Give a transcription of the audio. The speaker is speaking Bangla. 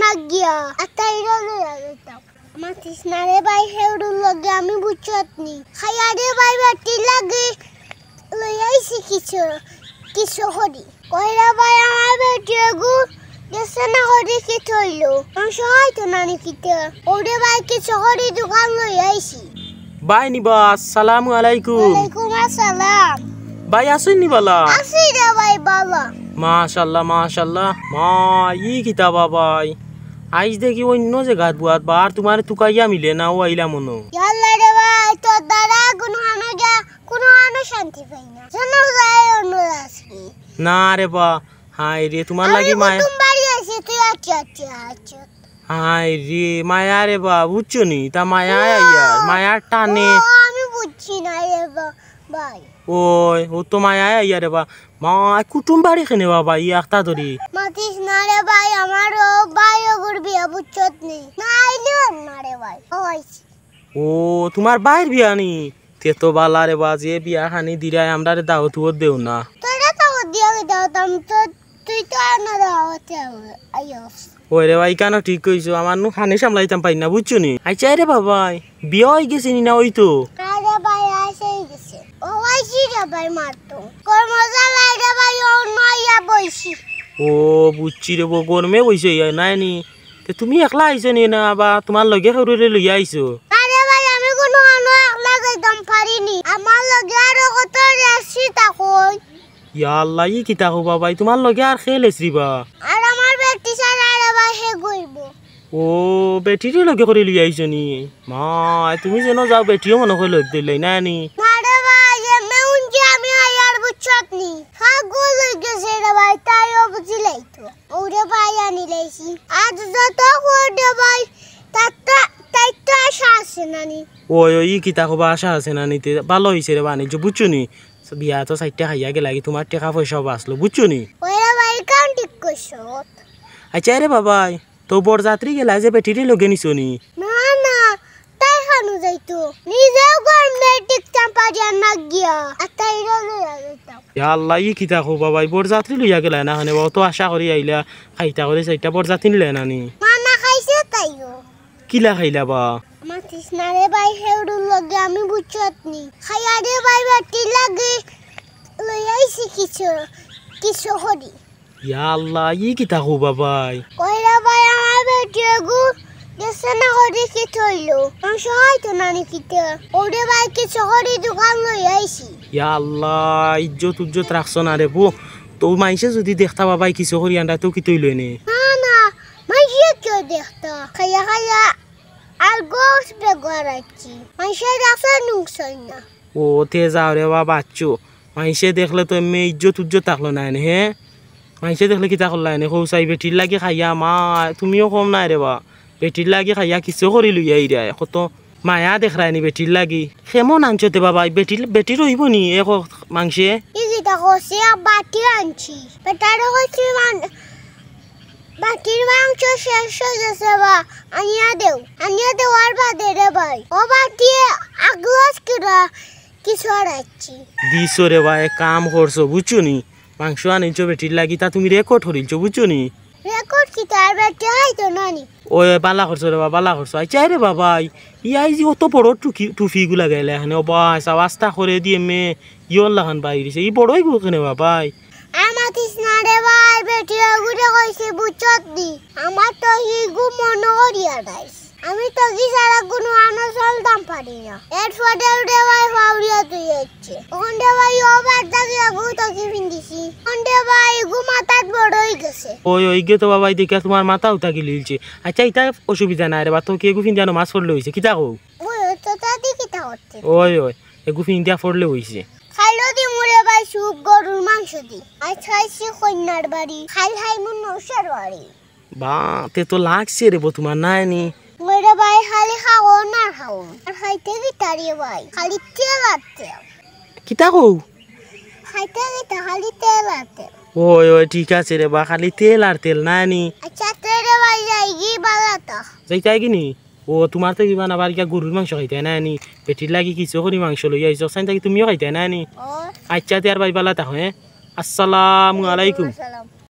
না গিয়া আতাইরা লইয়া যাইতাম আমার তৃষ্ণারে ভাই হেউডুর লগে আমি বুঝছতনি খাইয়ারে ভাই বাটি লাগে লইয়াইছি কিছু কিছু হরি কইরা ভাই আমার বেটিগু দেশে না হরি কি থইলো আমি সহায়তো নানি কিতে ওরে ভাই কিছু হরি দোকান লইয়াইছি ভাই নিবা আসসালামু আলাইকুম ওয়ালাইকুম আসসালাম ভাই আসুন নি বালা আসি রে ভাই বালা মাশাআল্লাহ মাশাআল্লাহ মা ই কিতাবা ভাই আইজ দেখি অন্য জায়গাত বুয়াত বা আর তোমার তুকাইয়া মিলে না ও আইলা মনো ইয়াল্লা রে ভাই তোর দ্বারা কোনো আনো শান্তি পাই না জানো যায় অন্য আসবি না রে বা হাই রে তোমার লাগি মায়া তুমি বাড়ি আসি তুই আচ্ছা হাই রে মায়া রে বা বুঝছো নি তা মায়া আইয়া মায়ার টানে আমি বুঝছি না রে ভাই ওই ও তো মায়া আইয়া রে বা মা কুটুম বাড়ি খেনে বাবা ই একটা ধরি মাতিস না রে ভাই আমারও ভাই ওগুর বিয়া বুঝছত নি না আইলে না রে ভাই ওইছি ও তোমার বাইর বিয়া নি তে তো বালা রে বা যে বিয়া খানি দিরাই আমরা রে দাওয়াত দেও না তোরা তো দিয়া দাওতাম তো তুই তো না দাওয়াতে আইস ওই রে ভাই কেন ঠিক কইছো আমার নু খানে সামলাইতাম পাই না বুঝছো নি আচ্ছা রে বাবাই বিয়া হয়ে গেছে নি না ওই তো আরে ভাই আসেই গেছে ও আইছি রে ভাই মারতো কোন মজা লাগে ভাই ও নয়া বইছি ও বুঝছি রে বো গরমে বইছে নাই নি তে তুমি একলা আইছো নি না বা তোমার লগে সৰুৰে লই আইছো আরে ভাই আমি কোনো আনো একলা যাইতাম পারিনি আমার লগে আরো কত রেসি তাকই ইয়া আল্লাহ ই কিতা কো বাবাই তোমার লগে আর খেলেছ রিবা আর আমার বেটি সারা আরে ভাই হে গইব ও বেটিরে লগে করে লই আইছো নি মা তুমি যেন যাও বেটিও মনে কই লই দিলাই না নি আরে ভাই এমে উনজি আমি আয়ার বুঝছতনি হাগল লই গেছে রে ভাই তাইও বুঝিলাই তো ওরে ভাই আনি লাইছি আজ যত কোডে ভাই তাই তো আশা আছে নানি ওই ওই কিতা কবা আশা আছে না নিতে ভালো হইছে রে বাণিজ্য বুঝছো নি বিয়া তো সাইটটা খাইয়া গেলা কি তোমার টাকা পয়সা বাঁচলো বুঝছো নি ওরে ভাই কাউন্ট ঠিক কইছো আচ্ছা রে বাবাই তো বরযাত্রী গেলা যে বেটিরে লগে নিছো নি না না তাই খানু যাইতো নিজেও গরমে টিকতাম পারিয়া না গিয়া আতাইরা লইয়া যাইতাম ইয়া আল্লাহ ই কিতা কো বাবাই বরযাত্রী লইয়া গেলা না হানে তো আশা করি আইলা খাইতা করে সাইটটা বরযাত্রী নিলে না নি মানা খাইছে তাইও কিলা খাইলা বা আমার তৃষ্ণারে ভাই হেউডুর লগে আমি বুঝছতনি খাইয়ারে ভাই বাটি লাগে লইয়াইছি কিছু হরি ইয়া আল্লাহ ই কিতা কো বাবাই কইরা ভাই আমার বেটিগু দেশে না হরি কি থইলো আমি সহায়তো নানি কিতে ওরে ভাই কিছু হরি দোকান লইয়াইছি ইয়া আল্লাহ ইজ্জত রাখছো না রে বো তো মাইসে যদি দেখতা বাবাই কিছু করি আন্ডা তো কি তৈল নে না মাইসে কেউ দেখতা খাইয়া আর গোস বেগরাচ্ছি মাইসে রাখা নুকসান না ও তে যাও রে বাবা বাচ্চো মাইসে দেখলে তো এমনি ইজ্জত থাকলো না হে মাইসে দেখলে কিতা করলা এনে কৌসাই বেটির লাগি খাইয়া মা তুমিও কম নাই রে বা বেটির লাগি খাইয়া কিছু করি লইয়া ইরা কত মায়া দেখরাই নি বেটির লাগি কেমন আনছতে বাবা বেটি রইব নি এক মাংসে ইগিটা কষে বাটি আনছি বেটারে কইছি বাটির মাংস শেষ হয়ে গেছে বা আনিয়া দেওয়ার বাদে রে ভাই ও বাটি আগলাস কিরা কিছু আড়াচ্ছি দিছো রে ভাই কাম করছো বুঝছো নি মাংস আনিছো বেটির লাগি তা তুমি রেকর্ড করিলছো বুঝছো নি রেকর্ড কি তার বেটি হয়তো নানি ওই বালা করছো রে বাবা বালা করছো আচ্ছা রে বাবা ইয়াই যে অত বড় টুফি গুলা গেলে এখানে বাস আওয়াজটা করে দিয়ে মে ইয়ন লাগান বাইরিছে ই বড়ই গুলো বাবাই আমার তৃষ্ণারে ভাই বেটি গুড়ে কইছে বুঝছতনি আমার তো হিগু মনে করিয়া দাইস আমি তো কি সারা কোনো আনো চলতাম পারি না এর ফটে উঠে ভাই ফাউরিয়া তুই যাচ্ছে ওখানে ভাই ও বাচ্চা গিয়া গু তো কি ফিন্দিছি ওখানে ভাই গু মাথাত বড় হয়ে গেছে ওই গে তো বাবাই দেখা তোমার মাথা উঠা গিয়ে লিলছে আচ্ছা ইটা অসুবিধা নাই রে বা তো কে গুফিন জানো মাছ পড়লে হয়েছে কিতা কও ওই তো তাতি কিতা হচ্ছে ওই গুফিন দিয়া পড়লে হয়েছে খাইলো দি মুরে ভাই সুপ গরুর মাংস দি আজ খাইছি কন্যার বাড়ি খাই মুন নৌসার বাড়ি বা তে তো লাগছে রে বো তোমার নাই নি মেরে ভাই খালি খাও না খাও আর খাইতে গিটারি ভাই খালি তেল আর তেল কিতা কও খাইতে গিটা খালি তেল আর তেল ওই ঠিক আছে রে বা খালি তেল আর তেল নাই নি আচ্ছা তেরে ভাই যাই গি বালাতা যাইতাই কি নি ও তোমার তো কিবা আবার কি গরুর মাংস খাইতে নাই নি পেটির লাগি কিছু করি মাংস লই আইছো সাইন থাকি তুমিও খাইতে নাই নি ও আচ্ছা তে আর ভাই বালা তা হ্যাঁ আসসালামু আলাইকুম